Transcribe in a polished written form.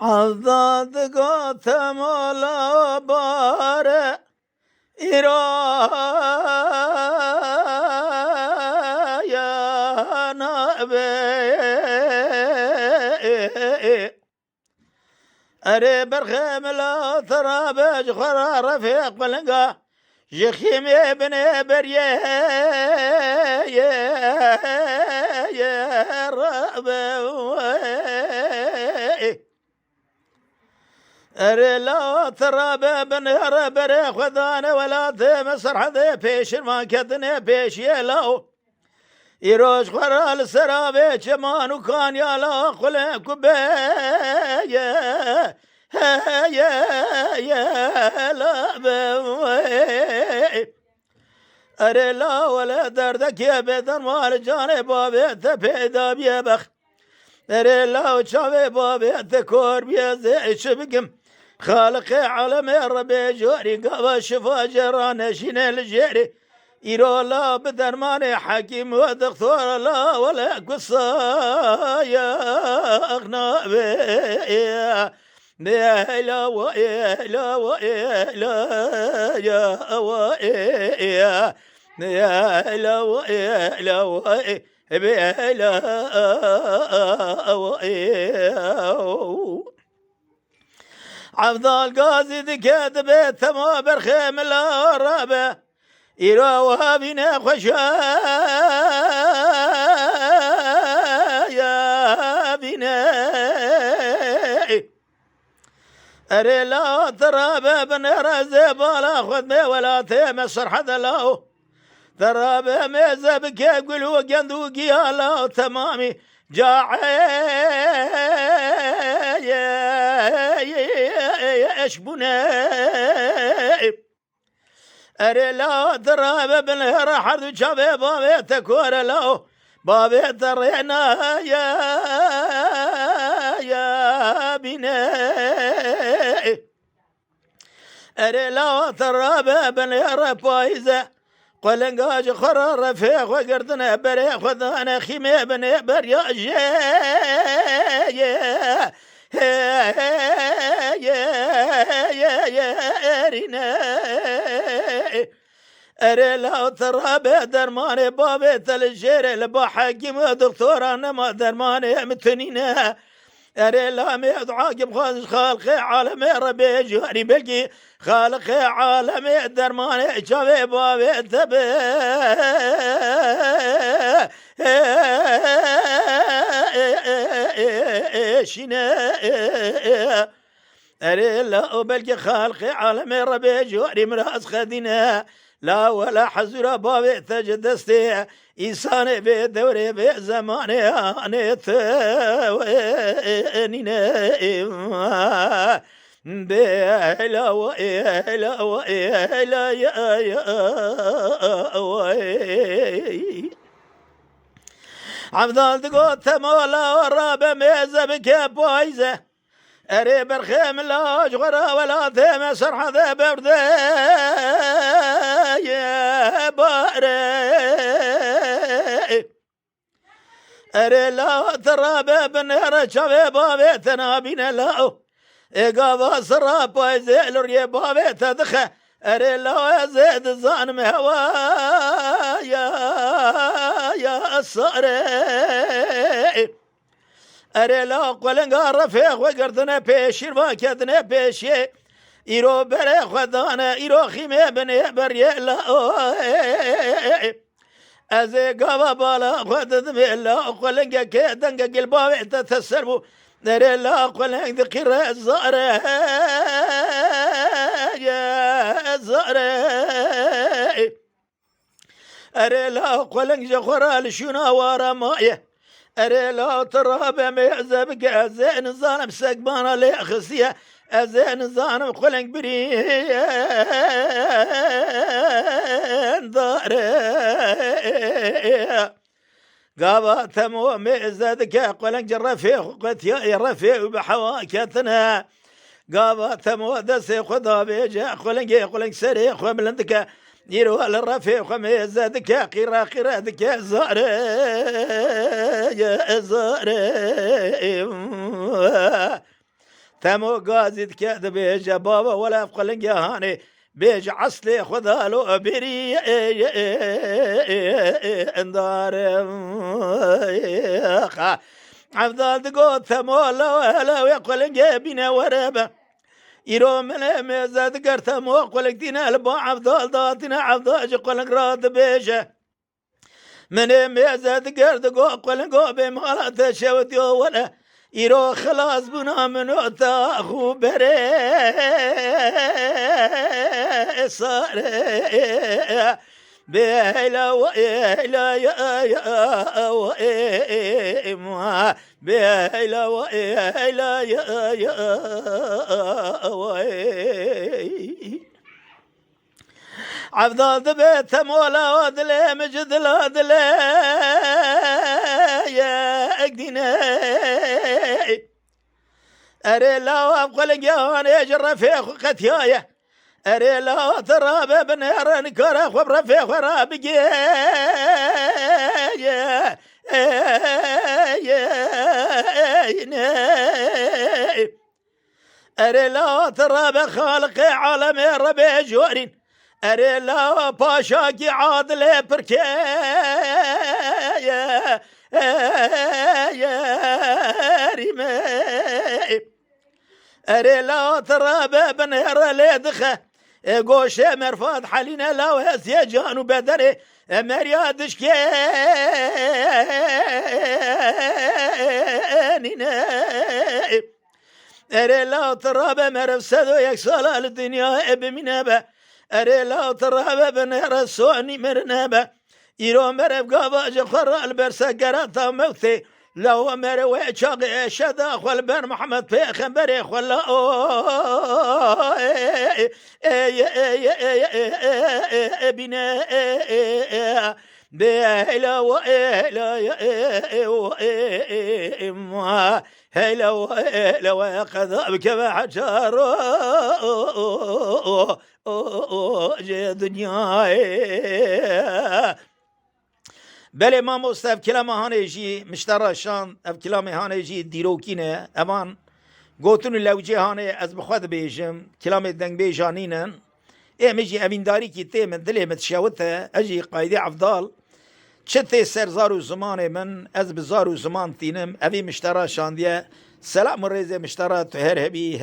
عضاد قاتم ولا بار يا نبي أري برخيم لا ترى بجخر رفيق بلنقا جخيم ابن بريه يا ربي أري لا ترى بنهر بريخ وذاني ولا تمسر حذي بيش ما كدني بيش يلو يروش خرال سرابي جمان وكان يلا خلق بيه يا لا أري لا ولا دردك يا بدن مال جاني بابي تبيدا بيبخ أري لا وشافي بابي تكور بيزي شبكم خالق عالم ربي جوري قابا شفا جران شين الجيري إيرو لا بدرماني حكيم ودكتور لا ولا قصة يا أغنابي يا لا وإلا وإلا يا وإلا يا لا وإلا وإلا عبد القاضي ذكيت بيت ما برخيم لا رابع إيروا بنا خشا يا بنا أري لا ترى بابن رزي بالا خذني ولا تمسر حدا له ترى بميزة بك يقول وقندوقي لا تمامي اشبنا أري لا ترى بابن رحد شافي بابي تكور له بابي ترينا يا بنا أري لا ترى بابن رفايزة قلنقاج خرر رفيق وقردنا بريق وذانا خيمي بني بريا يا رينا أري لا ترى بدرماني بابي تلجيري لبحاكم دكتور أنا ما درماني متنينا أري لا ميد عاقب خالص خالقي عالمي ربي جاري بلقي خالقي عالمي درماني شافي بابي تبي شنا أري لا بلقي خالقي عالمي ربي جاري مراس خدنا لا ولا حزر بابي تجدستي إنسان بدوري بزماني أنت وإننا بلا وإلا وإلا يا عبد تقول تمولا ورابة ميزة بك بايزة أري برخيم لا جغرا ولا ثيم سرحة ذا برد يا باري أري لا ترى بابن شافي بابي تنابين لا إقاضى سرا بايزي لري بابي تدخى أري لا زيد الزان مهوا يا الصاري أري لا قلنقا رفيق وقردنا بيشير واكدنا بيشي إيرو بري خدانا إيرو خيمي بني بري لا أزي قابا بالا خدد ميلا قلنقا كيدنقا قلبا تتسربو أري لا قلنقا ذكر الزاري يا الزاري أري لا قلنقا جخورا لشونا وارا مايه أري لا ترى بميزة بك أزين ظالم سقبانا لي خسية أزين ظالم خلق برين داري قابا تمو ميزة ذكا قلق جرفيق قلت يا رفيق بحواكتنا قابا تمو دسي خذا بيجا قلق سريق وملندك يروى للرفيق وميزة ذكا قرا ذكا زاري يا زاري ثمو قازد كذا بيج بابا ولا بقلن هاني بيج عسلي خذها له بري اندار عفضال دقوت ثمو لا ويقلن جابنا وربا يرو من مزاد قرتمو قلن دينا البا عفضال داتنا عفضال قلن راد بيجه من مزاد قرد قلن بمالات شوت ولا يرو خلاص بنا منو تاخو بري صار بيلا وإلا يا وإما بيلا وإلا يا عفضال دبيت مولا ودلي مجد الودلي يا اقديني اري لا وابقى لقيان يجر رفيق قتيايا اري لا تراب بنير نكره وبرفيق ورابقي يا اري لا تراب خالق عالم ربي جورين اري لا باشاكي عادل بركي يا ريمي اري لا تراب بنير ليدخه قوش مرفاد حلينا لا وهس يا جانو بدري مريادش كينينا اري لا تراب مرفسدو يكسال الدنيا بمنابه اري لا تراب بنير سوني مرنابه يرو مرف قابا جخر البرسة قراتا موتي لو مروي شاقي شدا خل بن محمد بيخنبري خلا بنا بهلا وإلا ما هلا وإلا وقذا بكما حجر دنيا بله ما مستف کلام هانجی مشتراشان اف کلام هانجی دیروکینه امان گوتون لوجه هانه از بخواد بیجم کلام دنگ بیجانینن مجی امینداری کی تی من دلی متشاوته اجی قایده افضال چته سرزار و زمان من از بزار و زمان تینم اوی مشتراشان دیه سلام ریزه مشترات هر هبی